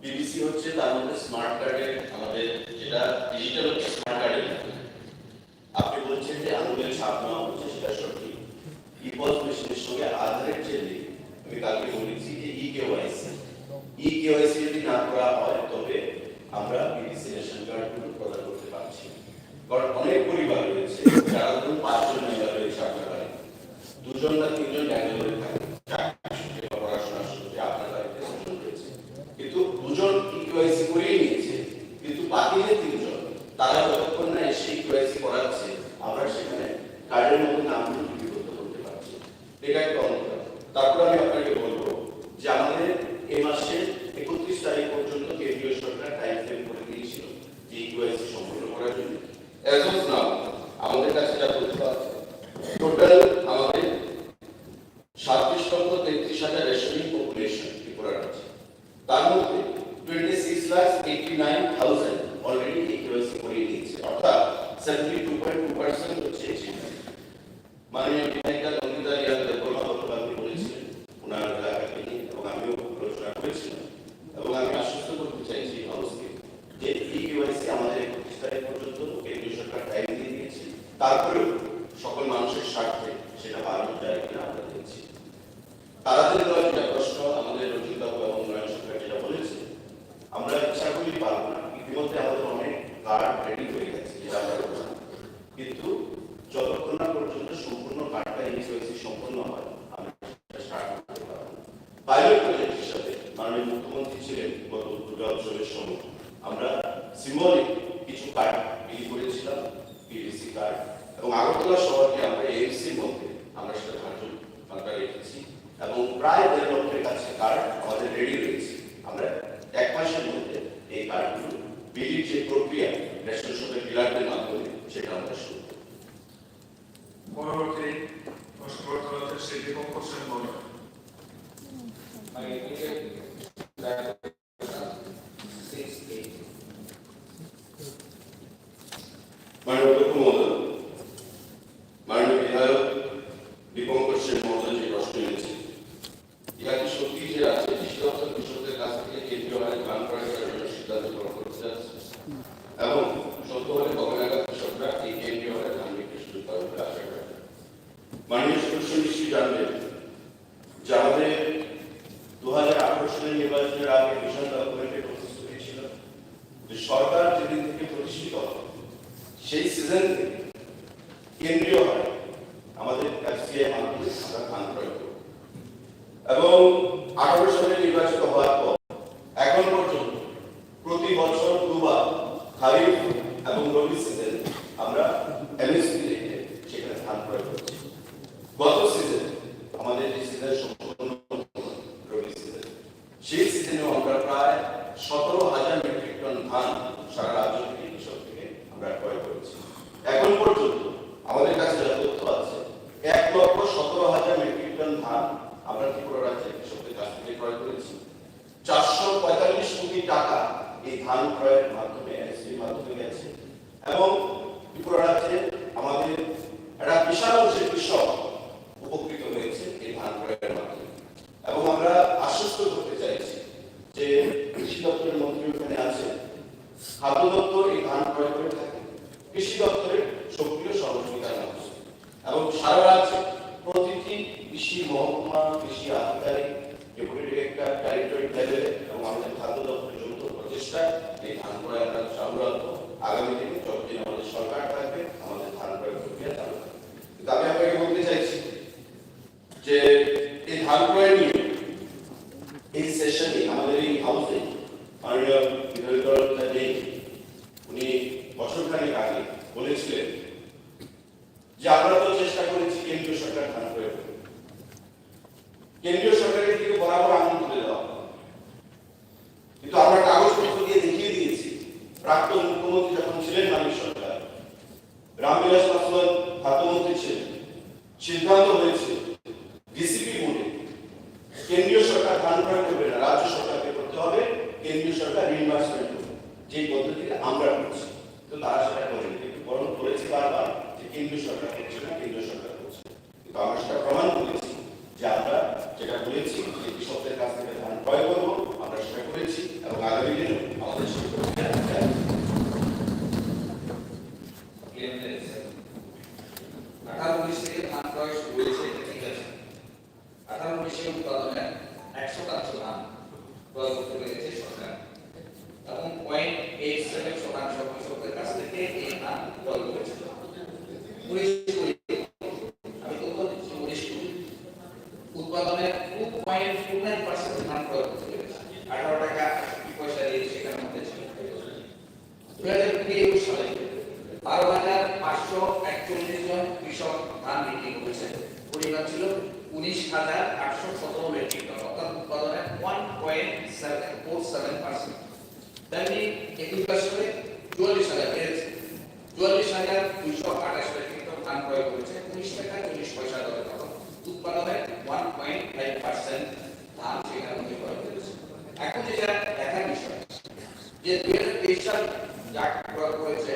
BBC হচ্ছে তার মধ্যে স্মার্ট কার্ডের আমাদের যেটা ডিজিটাল হচ্ছে স্মার্ট কার্ডের। আপনি বলছেন যে আঙুলের ছাপ নেওয়া হচ্ছে, সেটা সঠিক। ইপস মেশিনের সঙ্গে আধারের যে লিঙ্ক, আমি কালকে বলেছি যে ই-কেওয়াইসি যদি না করা হয় তবে আমরা বিবিসি রেশন কার্ডগুলো প্রদান করতে পারছি। কারণ অনেক পরিবার রয়েছে যারা ধরুন 5 জন মেম্বার রয়েছে আপনার বাড়ি, 2 জন বা 3 জন ব্যাঙ্গালোরে থাকে, পড়াশোনার সূত্রে আপনার বাড়িতে 6 জন রয়েছে, কিন্তু 2 জন ই-কেওয়াইসি করেই নিয়েছে, কিন্তু বাকি যে 3 জন তারা যতক্ষণ না এসে ই-কেওয়াইসি করাচ্ছে আমরা সেখানে কার্ডের মধ্যে নামগুলো লিপিবদ্ধ করতে পারছি। এটা একটা অন্তর। তারপর আমি আপনাকে বলবো যে আমাদের এই মাসের 31 তারিখ পর্যন্ত কেন্দ্রীয় সরকার টাইম ফ্রেম করে দিয়েছিল যে ই-কেওয়াইসি সম্পূর্ণ করার জন্য। As of now, আমাদের কাছে যা তথ্য আছে, টোটাল আমাদের 37,33,000 রেশনিং পপুলেশন ত্রিপুরার আছে। তার মধ্যে 26,89,000 অলরেডি ই-কেওয়াইসি করে নিয়েছে, অর্থাৎ 72.2% হচ্ছে এচিভমেন্ট। মাননীয় বিধায়িকা অঙ্কিতা রিয়া দেববর্মা গতকালকে বলেছিলেন ওনার এলাকাকে নিয়ে, এবং আমিও আলোচনা করেছিলাম, এবং আমি আশ্বস্ত করতে চাইছি হাউসকে যে ই-কেওয়াইসি আমাদের 31 তারিখ পর্যন্ত কেন্দ্রীয় সরকার টাইম দিয়ে দিয়েছে, তারপরেও সকল মানুষের স্বার্থে সেটা বাড়ানো যায় কিনা আমরা দেখছি। তাদের যেটা প্রশ্ন আমাদের রঞ্জিতবাবু এবং নয়ন সরকার যেটা বলেছে, আমরা ইচ্ছা করলেই পারবো না, ইতিমধ্যে আমাদের অনেক কার্ড রেডি হয়ে গেছে যেটা আমরা করবো, কিন্তু যতক্ষণ না পর্যন্ত সম্পূর্ণ কার্ডটা ই-কেওয়াইসি সম্পূর্ণ হয় আমরা সেটা স্টার্ট করতে পারবো না। পাইলট প্রজেক্ট হিসাবে মাননীয় মুখ্যমন্ত্রী ছিলেন গত দুর্গা উৎসবের সময়, আমরা সিম্বলিক কিছু কার্ড বিলি করেছিলাম, পিভিসি কার্ড, এবং আগরতলা শহরকে আমরা এএমসির মধ্যে আমরা সেটা ধার্য আমরা রেখেছি, এবং প্রায় 1.5 লক্ষের কাছে কার্ড আমাদের রেডি রয়েছে। আমরা 1 মাসের মধ্যে এই কার্ডগুলো বিলির যে প্রক্রিয়া ন্যাশনাল শপের ডিলারদের মাধ্যমে সেটা আমরা শুরু করব। পরবর্তী প্রশ্ন করতে হচ্ছে সেই দীপঙ্কর সেন মহোদয়। মাননীয় বিধায়ক দীপঙ্কর সেন মহোদয় যে প্রশ্ন এনেছে, ইহা কি সত্যি যে রাজ্যের কৃষকদের কাছ থেকে কেন্দ্রীয় হারে ধান ক্রয় করার জন্য সিদ্ধান্ত গ্রহণ করতে যাচ্ছে, এবং সত্য হলে কবে নাগাদ কৃষকরা এই কেন্দ্রীয় হারে ধান বিক্রির সুযোগ পাবে বলে আশা করেন? মাননীয় সদস্য নিশ্চয়ই জানবেন যে আমাদের 2018 সালের নির্বাচনের আগে মিশন ডকুমেন্টের প্রতিশ্রুতি ছিল যে সরকার যেদিন থেকে প্রতিষ্ঠিত হবে সেই সিজন থেকে কেন্দ্রীয় হারে আমাদের এফসিআই মাধ্যমে আমরা ধান ক্রয় করব, এবং 18 সালে নির্বাচিত হওয়ার পর এখন পর্যন্ত প্রতি বছর 2 বার খারিফ এবং রবি সিজন আমরা এমএসপি রেখে সেখানে ধান ক্রয় করছি। গত সিজন আমাদের যে সিজন সম্পূর্ণ রবি সিজন, সেই সিজনে আমরা প্রায় 17,000 মেট্রিক টন ধান সারা রাজ্য থেকে কৃষক থেকে আমরা ক্রয় করেছি। এখন পর্যন্ত আমাদের কাছে যা তথ্য আছে 1,17,000 মেট্রিক টন ধান আমরা ত্রিপুরা রাজ্যের কৃষকদের কাছ থেকে ক্রয় করেছি। 445 কোটি টাকা এই ধান ক্রয়ের মাধ্যমে এসপির মাধ্যমে গেছে, এবং ত্রিপুরা রাজ্যে আমাদের একটা বিশাল অংশের কৃষক উপকৃত হয়েছে এই ধান ক্রয়ের মাধ্যমে। এবং আমরা আশ্বস্ত করতে চাইছি যে কৃষি দপ্তরের মন্ত্রী ওখানে আছে, খাদ্য দপ্তর এই ধান ক্রয় করে থাকে কৃষি দপ্তরের সক্রিয় সহযোগিতার মাধ্যমে, এবং সারা রাজ্যে প্রতিটি কৃষি মহকুমা কৃষি আধিকারিক ডেপুটি ডিরেক্টর ডাইরেক্টরেট লেভেলে এবং আমাদের খাদ্য দপ্তরের যৌথ প্রচেষ্টায় এই ধান ক্রয় আমরা চালু রাখবো। আগামী দিনে যতদিন আমাদের সরকার থাকবে আমাদের ধান ক্রয় প্রক্রিয়া চালু থাকবে। কিন্তু আমি আপনাকে বলতে চাইছি যে এই ধান ক্রয় নিয়ে এই সেশনে আমাদের এই হাউসে মাননীয় বিধায়ক উনি বছরখানেক আগে বলেছিলেন যে আমরা তো চেষ্টা করেছি কেন্দ্রীয় সরকার ধান ক্রয় করবে, কেন্দ্রীয় সরকারের দিকে বরাবর আঙুল তুলে দেওয়া, কিন্তু আমরা কাগজপত্র দিয়ে দেখিয়ে দিয়েছি প্রাক্তন মুখ্যমন্ত্রী যখন ছিলেন মানিক সরকার, রামবিলাস পাসওয়ান খাদ্যমন্ত্রী ছিলেন, সিদ্ধান্ত হয়েছে ডিসিপি মোডে কেন্দ্রীয় সরকার ধান ক্রয় করবে না, রাজ্য সরকারকে করতে হবে, কেন্দ্রীয় সরকার রিইম্বার্সমেন্ট করবে, যে পদ্ধতিতে আমরা করছি। তো তারা সেটা করেনি, কিন্তু বরং বলেছে বারবার যে কেন্দ্রীয় সরকার করছে না, কেন্দ্রীয় সরকার করছে। কিন্তু আমরা সেটা প্রমাণ করেছি যে আমরা যেটা বলেছি যে কৃষকদের কাছ থেকে ধান ক্রয় করবো, আমরা সেটা করেছি, এবং উৎপাদনের 2.29% ধান ক্রয় করতে পেরেছে। 18 টাকা 60 পয়সা দিয়ে সেখানে মধ্যে ছিল। 2020 সালে 12,541 জন কৃষক ধান বিক্রি করেছে। পরিমাণ ছিল 19,817 মেট্রিক টন, অর্থাৎ উৎপাদনের 1.47%। তেমনি 21 সালে 44,000 বেড়েছে। 44,228 মেট্রিক টন ধান ক্রয় করেছে 19 টাকা 40 পয়সা দরে, তখন উৎপাদনের 1.5% ধান সেখানে মধ্যে ক্রয় করেছে। এখন যেটা দেখার বিষয় যে 2023 সাল যা ক্রয় করেছে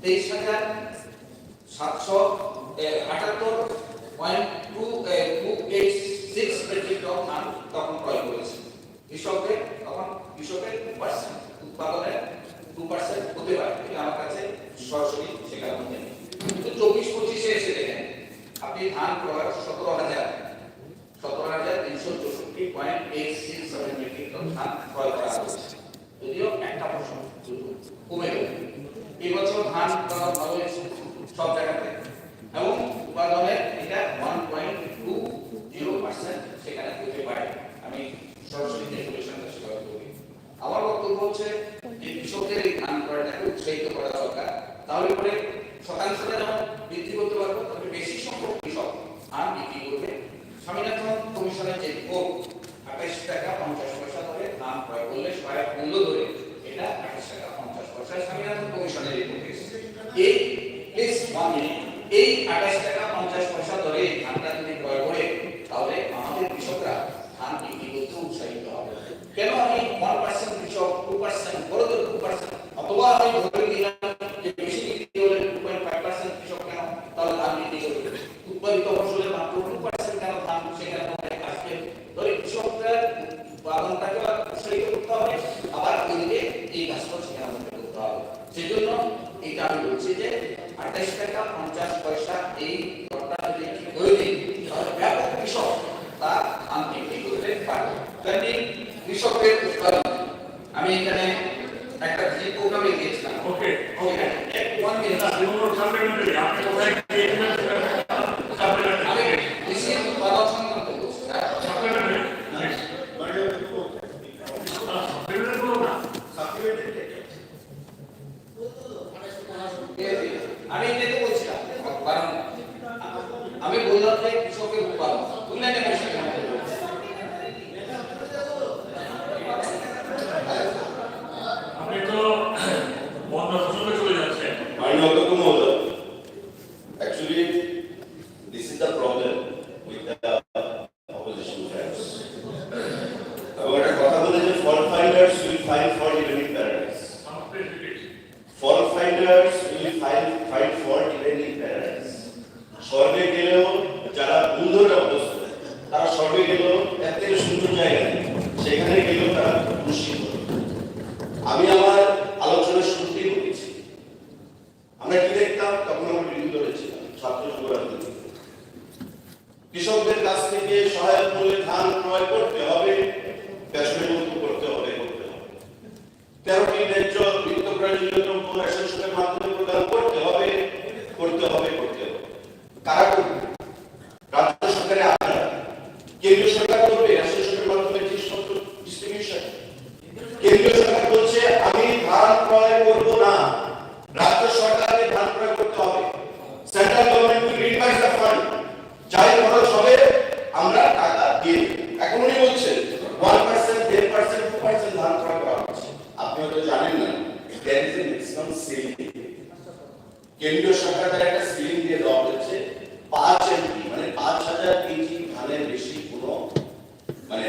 23,778.286 মেট্রিক টন ধান তখন ক্রয় করেছে। কৃষকের 2% উৎপাদনের 2% হতে পারে, এটা আমার কাছে সরাসরি শেখার মধ্যে নেই। কিন্তু 24-25 এসে দেখেন আপনি ধান ক্রয় 17,364.867 মেট্রিক টন ধান ক্রয় করা হয়েছে, যদিও একটা প্রশ্ন কমে গেল। এই বছর ধান উৎপাদন ভালো হয়েছে সব জায়গাতে এবং উৎপাদনের এটা 1.20% সেখানে হতে পারে। আমি সরাসরি ক্যালকুলেশনটা শেয়ার করি। আমার বক্তব্য হচ্ছে যে কৃষকদের এই ধান ক্রয়টাকে উৎসাহিত করা দরকার, তাহলে পরে শতাংশটা যেমন বৃদ্ধি করতে পারবো, তবে বেশি সংখ্যক কৃষক ধান বিক্রি করবে। স্বামীনাথন কমিশনের যে রিপোর্ট 28 টাকা 50 পয়সা ধরে ধান ক্রয় করলে সহায়ক মূল্য ধরে এটা 28 টাকা 50 পয়সা স্বামীনাথন কমিশনের রিপোর্ট এসেছে। এই প্লিজ 1 মিনিট, এই 28 টাকা 50 পয়সা ধরে ধানটা যদি ক্রয় করে তাহলে আমাদের কৃষকরা ধান বিক্রি করতে উৎসাহিত হবে। কেন আমি 1% কৃষক 2% বড় তো 2%, অথবা আমি ধরে নিলাম যে বেশি বিক্রি হলে 2.5% কৃষক কেন তাহলে ধান বিক্রি করবে, উৎপাদিত ফসলের মাত্র 2% কেন ধান সেখানে আসবে। ধরে কৃষকদের উৎপাদনটাকে উৎসাহিত করতে হবে, আবার ওইদিকে এই কাজটা সেখানে করতে হবে। সেজন্য এটা আমি বলছি যে 28 টাকা 50 পয়সা এই দরটা যদি ঠিক করে দিই তাহলে ব্যাপক কৃষক তার ধান বিক্রি করতে পারবে। তেমনি কৃষকের উৎপাদন আমি এখানে একটা যে প্রোগ্রামে গিয়েছিলাম। ওকে ওকে 1 মিনিট আপনি কোথায় গিয়েছিলেন? আমি কৃষি উৎপাদন সংক্রান্ত বলছি। আমি এটাকে বলছিলাম কারণ আমি বললাম যে কৃষকের উৎপাদন উন্নয়নের বিষয় আপনি তো বন্ধ ফসলে চলে যাচ্ছেন। মাননীয় অধ্যক্ষ মহোদয়, actually this is the problem with the opposition friends. এবং একটা কথা বলে যে fault finders will find fault even in paradise. Fault finders will find fault even in paradise. স্বর্গে গেলেও যারা ভুল ধরে অবস্থা তারা স্বর্গে গেলেও এর থেকে সুন্দর জায়গা সেখানে গেলেও তারা খুশি হবে। আমি আমার আলোচনার শুরুতেই বলেছি আমরা কি দেখতাম, তখন আমরা বিরোধী দলে ছিলাম, ছাত্র যুব রাজনীতি। কৃষকদের কাছ থেকে সহায়ক মূল্যে ধান ক্রয় করতে হবে, পেছনে মুক্ত করতে হবে। 13টি ন্যায্য নিত্য প্রয়োজনীয় দ্রব্য রেশন শপের মাধ্যমে প্রদান করতে হবে। কারা করবে? রাজ্য সরকারের আলাদা, কেন্দ্রীয় সরকার করবে রেশন শপের মাধ্যমে জিনিসপত্র ডিস্ট্রিবিউশন। কেন্দ্রীয় সরকার বলছে আমি ধান ক্রয় করব না, রাজ্য সরকারকে ধান ক্রয় করতে হবে। Central government will revise the fund, যাই খরচ হবে আমরা টাকা দিয়ে দেব। এখন উনি বলছেন 1%, 10%, 2% ধান ক্রয় করা হচ্ছে। আপনি হয়তো জানেন না, there is a maximum ceiling। কেন্দ্রীয় সরকার দ্বারা একটা সিলিং দিয়ে দেওয়া হচ্ছে 5 এমপি, মানে 5000 কেজি ধানের বেশি কোনো মানে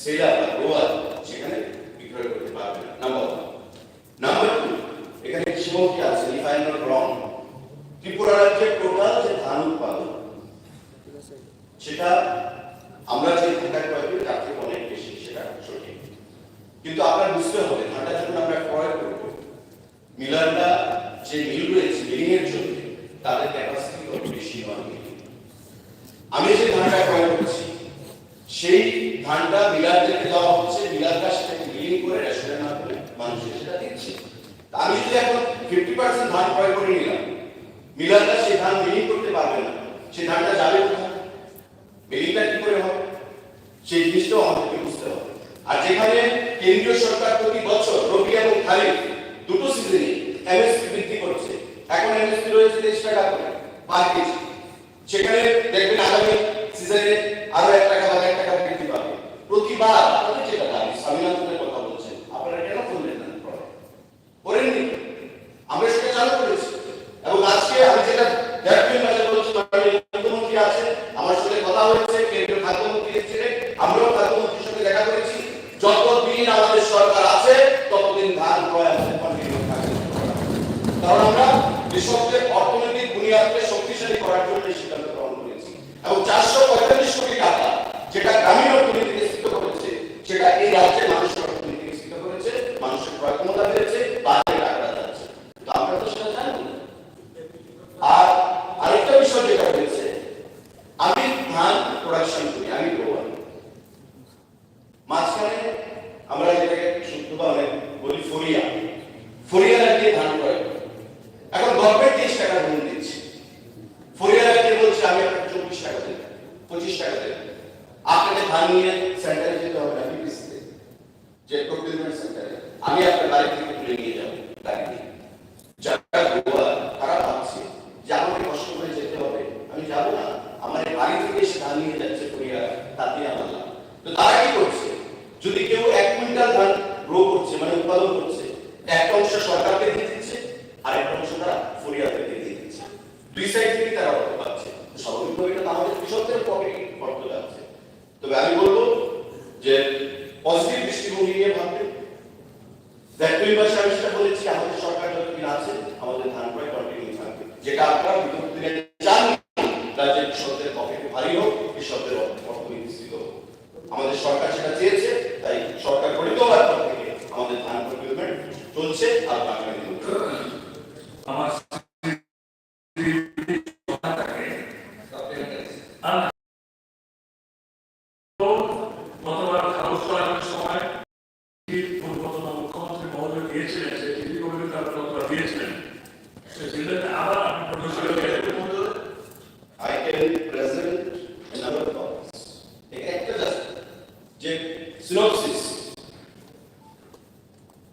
সেলার বা গ্রোয়ার সেখানে বিক্রয় করতে পারবে না। নাম্বার 2, এখানে সীমাবদ্ধ আছে, if I am not wrong, Tripura রাজ্যের টোটাল যে ধান উৎপাদন সেটা আমরা যে ধানটা ক্রয় করি তার থেকে অনেক বেশি, সেটা সঠিক। কিন্তু আপনার বুঝতে হবে ধানটা যখন আমরা ক্রয় করবো, মিলাররা যে মিল রয়েছে মিলিং এর জন্য তাদের ক্যাপাসিটি অনেক বেশি নয়। আমি যে ধানটা ক্রয় করছি সেই ধানটা মিলারদেরকে দেওয়া হচ্ছে, মিলাররা সেটাকে মিলিং করে রেশনের মাধ্যমে মানুষের সেটা দিচ্ছে। আমি যদি এখন 50% ধান ক্রয় করে নিলাম, মিলাররা সেই ধান মিলিং করতে পারবে না, সেই ধানটা যাবে কোথায়? মিলিংটা কি করে হবে? সেই জিনিসটাও আমাদেরকে বুঝতে হবে। আর যেখানে কেন্দ্রীয় সরকার প্রতি বছর রবি এবং খারিফ দুটো সিজনে এমএসপি বৃদ্ধি করছে, এখন এমএসপি রয়েছে 23 টাকা করে পার কেজি, সেখানে দেখবেন আগামী সিজনে আরো 1 টাকা বা 1 টাকা বৃদ্ধি পাবে প্রতিবার। আপনাদের যেটা দাবি স্বামীনাথনের কথা বলছেন, আপনারা কেন করলেন না? করেননি, আমরা সেটা চালু করেছি। এবং আজকে আমি যেটা দেখবেন মাঝে বলছি, মুখ্যমন্ত্রী আছে, আমার সাথে কথা হয়েছে, কেন্দ্রীয় খাদ্যমন্ত্রী এসেছিলেন, আমরাও খাদ্যমন্ত্রীর সাথে দেখা করেছি। যতদিন আমাদের সরকার আছে ততদিন ধান ক্রয় আমাদের কন্টিনিউ থাকবে, কারণ আমরা কৃষকদের অর্থনৈতিক বুনিয়াদকে শক্তিশালী করার জন্য এই সিদ্ধান্ত গ্রহণ করেছি। এবং 445 কোটি টাকা যেটা গ্রামীণ অর্থনীতিকে স্থিত করেছে, সেটা এই রাজ্যের মানুষের অর্থনীতিকে স্থিত করেছে, মানুষের ক্রয় ক্ষমতা বেড়েছে, বাজারে টাকা যাচ্ছে। তো আমরা তো সেটা জানি না। আর আরেকটা বিষয় যেটা হয়েছে, আমি ধান প্রোডাকশন করি, আমি গ্রোয়ার। মাঝখানে আমরা যেটাকে শুদ্ধ বা বলি ফরিয়া, ফরিয়ারা দিয়ে ধান ক্রয় করি। এখন গভর্নমেন্ট 30 টাকা ধান দিচ্ছে, ফরিয়ারা দিয়ে বলছে আমি আপনাকে 24 টাকা দেব, 25 টাকা দেব। আপনাকে ধান নিয়ে সেন্টারে যেতে হবে না, বিপিসিতে, যে প্রকিউরমেন্ট সেন্টারে, আমি আপনার বাড়ি থেকে তুলে নিয়ে যাবো গাড়ি দিয়ে। যারা গ্রোয়ার তারা ভাবছে যে আমাকে কষ্ট করে যেতে হবে, আমি যাবো না, আমার বাড়ি থেকে এসে ধান নিয়ে যাচ্ছে ফরিয়া, তাতে আমার লাভ। তো তারা কি করছে, যদি কেউ 1 কুইন্টাল ধান গ্রো করছে মানে উৎপাদন করছে, একটা অংশ সরকারকে দিয়ে দিচ্ছে আর একটা অংশ তারা ফরিয়াকে দিয়ে দিচ্ছে, দুই সাইড থেকে তারা অর্থ পাচ্ছে। স্বাভাবিকভাবে এটা আমাদের কৃষকদের পকেটে অর্থ যাচ্ছে। তবে আমি বলবো যে পজিটিভ দৃষ্টিভঙ্গি নিয়ে ভাববেন। ফ্যাক্টরি ভাষা আমি সেটা বলেছি, আমাদের সরকার যতদিন আছে আমাদের ধান ক্রয় কন্টিনিউ থাকবে, যেটা আপনারা বিগত দিনে চান রাজ্যের কৃষকদের পকেটে ভারী হোক, কৃষকদের অর্থনীতি স্থিত হোক। আমাদের সরকার সেটা চেয়েছে, তাই সরকার গঠিত হওয়ার পর থেকে আমাদের ধান প্রকিউরমেন্ট চলছে আর বাংলা আমার গতবার খারজ করার সময় পূর্বতন মুখ্যমন্ত্রী মহোদয় দিয়েছিলেন, যে টিভি কমিটিতে আপনারা দিয়েছিলেন, সেটা আবার আপনি প্রদর্শন I can present a number of topics. একটা যে synopsis,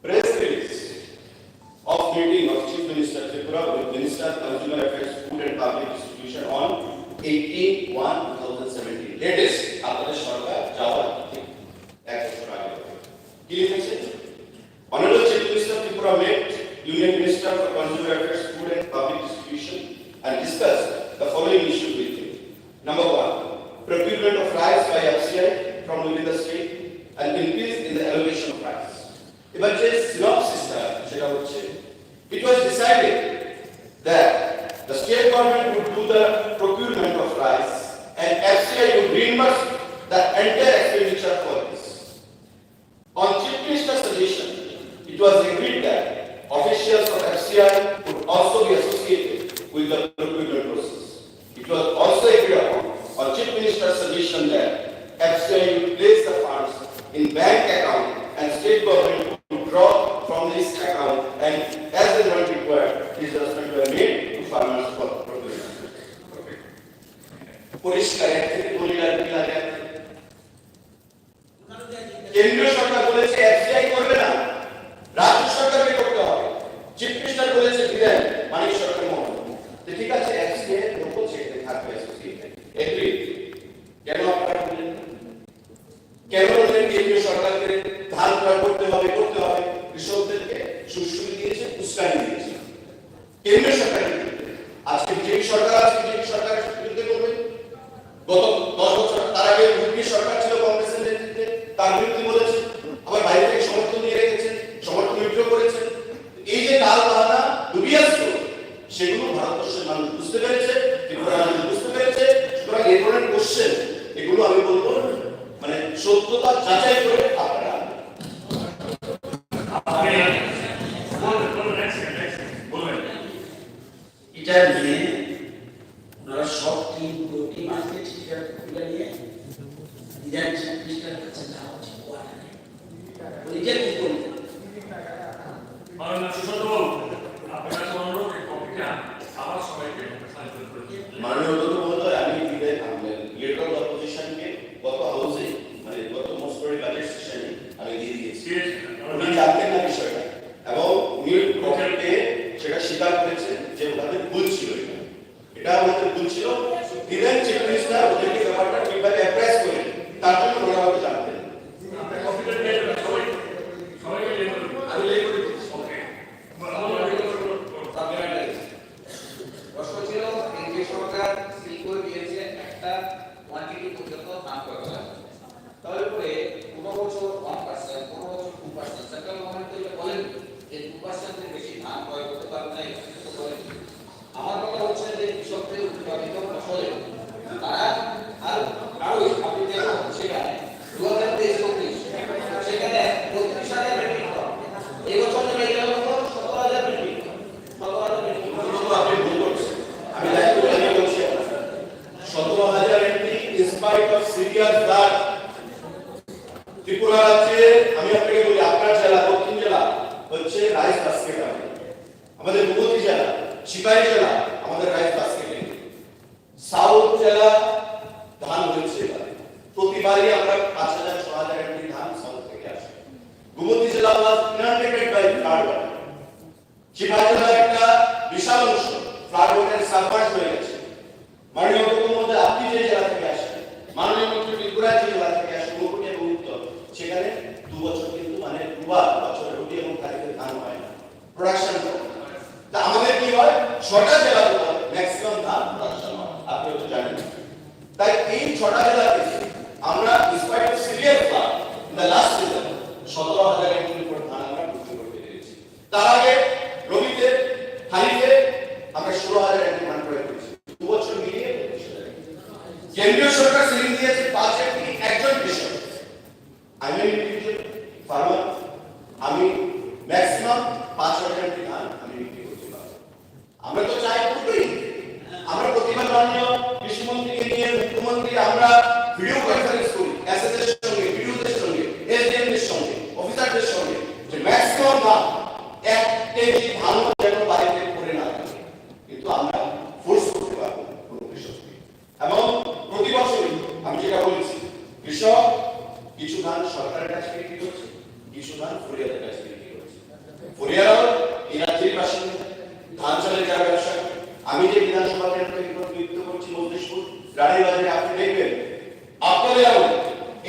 press release of meeting of Chief Minister Tripura with Minister of Consumer Affairs, Food and Public Distribution on 18/1/2017. Latest আপনাদের সরকার যাওয়ার ঠিক 1 বছর আগে কি লিখেছে? Honorable Chief Minister of Tripura met Union Minister for Consumer Affairs, Food and Public Distribution and discussed the following issues with him. Number 1, procurement of rice by FCI from within the state and increase in the allocation of rice. এবার যে সিনপসিসটা সেটা হচ্ছে, it was decided that the state government would do the procurement of rice and FCI would reimburse the entire expenditure for this. On Chief Minister's suggestion, it was agreed that officials of FCI would also be associated with the procurement process. It was also agreed upon on Chief Minister's suggestion that FCI would place the funds in bank account and state government would draw from this account, and as and when required, disbursement were made to farmers for procurement. পরিষ্কার এক থেকে বলিলার কি লাগে, কেন্দ্রীয় সরকার বলেছে FCI করবে না, রাজ্য সরকারকে করতে হবে। চিফ মিনিস্টার বলেছে দিলেন মানিক সরকার মহোদয়, ঠিক আছে এফসিআই লোকাল সেক্টরে থাকবে, এগ্রি। কেন আপনারা বললেন, কেন বললেন কেন্দ্রীয় সরকারকে ধান ক্রয় করতে হবে কৃষকদেরকে সুশ্রী দিয়েছে, উস্কানি দিয়েছে কেন্দ্রীয় সরকার। আজকে বিজেপি সরকার আছে, বিজেপি সরকারের বিরুদ্ধে করবে। গত 10 বছর তার আগে ইউপি সরকার ছিল কংগ্রেসের নেতৃত্বে, তার বিরুদ্ধে বলেছে, আবার বাইরে থেকে সমর্থন দিয়ে রেখেছেন, সমর্থন উইথড্র করেছেন। এই যে কাল বাহানা দুবিয়াস্ত, সেগুলো ভারতবর্ষের মানুষ বুঝতে পেরেছে, ত্রিপুরার মানুষ বুঝতে পেরেছে। সুতরাং এই ধরনের কোশ্চেন, এগুলো আমি বলবো মানে সত্যতা যাচাই করে আপনারা এটা নিয়ে ওনারা সব টিম আজকে ঠিকঠাক খুলে নিয়ে ডিজাইন সার্ভিসটার কাছে যাওয়া উচিত, ওইটা কি করবে? মাননীয় সুশান্ত আপনার কাছে অনুরোধ, এই কপিটা আবার সবাইকে সাবমিট করে দিন। মাননীয় মহোদয়, আমি লেটার অফ অপোজিশনকে গত হাউসে মানে spite of severe flood, Tripura রাজ্যে আমি আপনাকে বলি আপনার জেলা দক্ষিণ জেলা হচ্ছে রাইস বাস্কেট আমাদের ভূপতি জেলা সিপাহী জেলা আমাদের রাইস বাস্কেট সাউথ জেলা ধান হয়েছে প্রতিবারই আমরা 5,000-6,000 এমনি ধান সাউথ থেকে আসে ভূপতি জেলা was inundated by flood water সিপাহী জেলা একটা বিশাল অংশ flood water সাবমার্জ হয়ে গেছে মাননীয় মুখ্যমন্ত্রী আপনি যে জেলা থেকে আসেন মাননীয় মন্ত্রী ত্রিপুরা জেলা থেকে আসেন মুকুট এবং উত্তর সেখানে 2 বছর কিন্তু মানে দুবার বছরে রবি এবং খারিফে ধান হয় না প্রোডাকশন তা আমাদের কি হয় 6টা জেলাতে ম্যাক্সিমাম ধান প্রোডাকশন হয় আপনি তো জানেন তাই এই 6টা জেলাতে আমরা despite of severe flood in the last season 17,000 এর উপর ধান আমরা বিক্রি করতে পেরেছি তার আগে রবিতে খারিফে আমরা 16,000 এর ধান ক্রয় করেছি 2 বছর মিলিয়ে 25,000 কেন্দ্রীয় সরকার সিলিং দিয়েছে 5 থেকে একজন কৃষক আমি ইন্ডিভিজুয়াল ফার্মার আমি ম্যাক্সিমাম 5,000 ধান আমি বিক্রি করতে পারবো আমরা তো চাই পুরোই আমরা প্রতিবার মাননীয় কৃষিমন্ত্রীকে নিয়ে মুখ্যমন্ত্রী আমরা ভিডিও কনফারেন্স করি এসএসএর সঙ্গে ভিডিওদের সঙ্গে এসডিএম এর সঙ্গে অফিসারদের সঙ্গে যে ম্যাক্সিমাম ধান 1 কেজি ধান যেন বাড়িতে পড়ে না থাকে কিন্তু আমরা ফোর্স করতে পারবো কোনো কৃষককে এবং প্রতি বছরই আমি যেটা বলেছি কৃষক কিছু ধান সরকারের কাছে বিক্রি করছে কিছু ধান ফুরিয়াদের কাছে বিক্রি করছে ফুরিয়ারাও এই রাজ্যের বাসিন্দা ধান চালের যারা ব্যবসা আমি যে বিধানসভা কেন্দ্র থেকে প্রতিনিধিত্ব করছি মন্ত্রিসপুর রানীবাজারে আপনি দেখবেন আপনাদের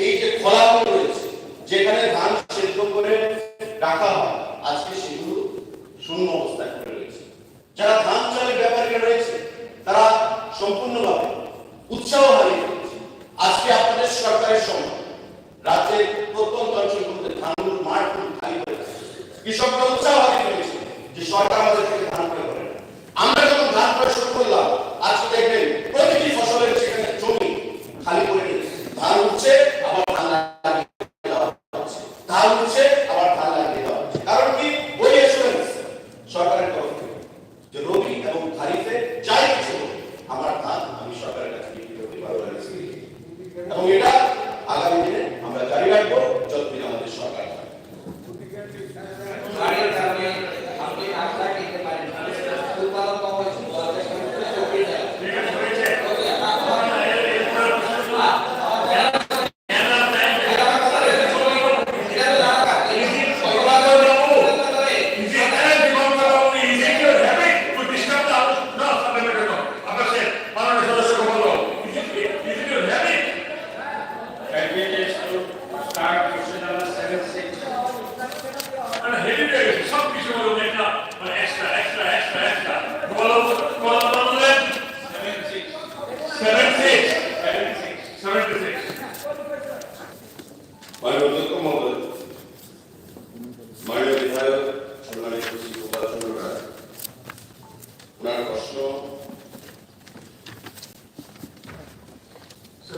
এই যে খোলাগুলো রয়েছে যেখানে ধান সেদ্ধ করে রাখা হয় আজকে সেগুলো শূন্য অবস্থায় পড়ে রয়েছে যারা ধান চালের ব্যাপারীরা রয়েছে তারা সম্পূর্ণভাবে উৎসাহ হারিয়ে ফেলেছে আজকে আপনাদের সরকারের সময় রাজ্যের প্রত্যন্ত অঞ্চলগুলোতে ধানগুলো মাঠগুলো খালি হয়ে গেছে কৃষকরা উৎসাহ হারিয়ে ফেলেছে যে সরকার আমাদের থেকে ধান ক্রয় করে না আমরা যখন ধান ক্রয় শুরু করলাম আজকে দেখবেন প্রতিটি ফসলের সেখানে জমি খালি করে নিয়েছে ধান উঠছে আবার ধান লাগিয়ে দেওয়া হচ্ছে ধান উঠছে আবার ধান লাগিয়ে দেওয়া হচ্ছে কারণ কি ওই এসুরেন্স সরকারের তরফ থেকে যে রবি এবং খারিফে যাই কিছু আমার ধান আমি সরকারের কাছে বিক্রি করতে পারবো এবং এটা আগামী দিনে আমরা জারি রাখবো যতদিন আমাদের সরকার গাড়ির কারণে আপনি আশা করতে পারেন উৎপাদন কম হয়েছে বাজারে চলে যায়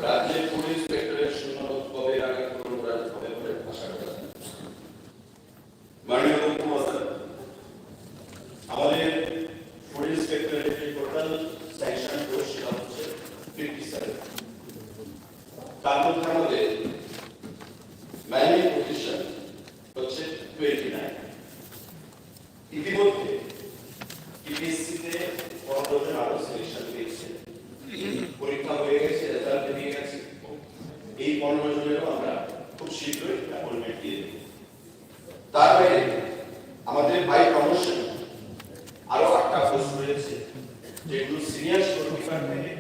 রাজ্যের পুলিশ সেক্টরের শূন্যপদ কবে আগে পূরণ করা হবে বলে আশা করা যায় মাননীয় মুখ্যমন্ত্রী আমাদের পুলিশ সেক্টরের যে টোটাল স্যাংশন পোস্ট হচ্ছে 57 তার মধ্যে আমাদের ম্যানেজিং পজিশন হচ্ছে 29 ইতিমধ্যে টিপিএসসি তে 15 জন আরো সিলেকশন পেয়েছে পরীক্ষা হয়ে গেছে রেজাল্ট বেরিয়ে গেছে এই 15 জনেরও আমরা খুব শীঘ্রই অ্যাপয়েন্টমেন্ট দিয়ে দেব তার বাইরে আমাদের বাই প্রমোশন আরো 8টা পোস্ট রয়েছে যেগুলো সিনিয়র ডিপার্টমেন্টে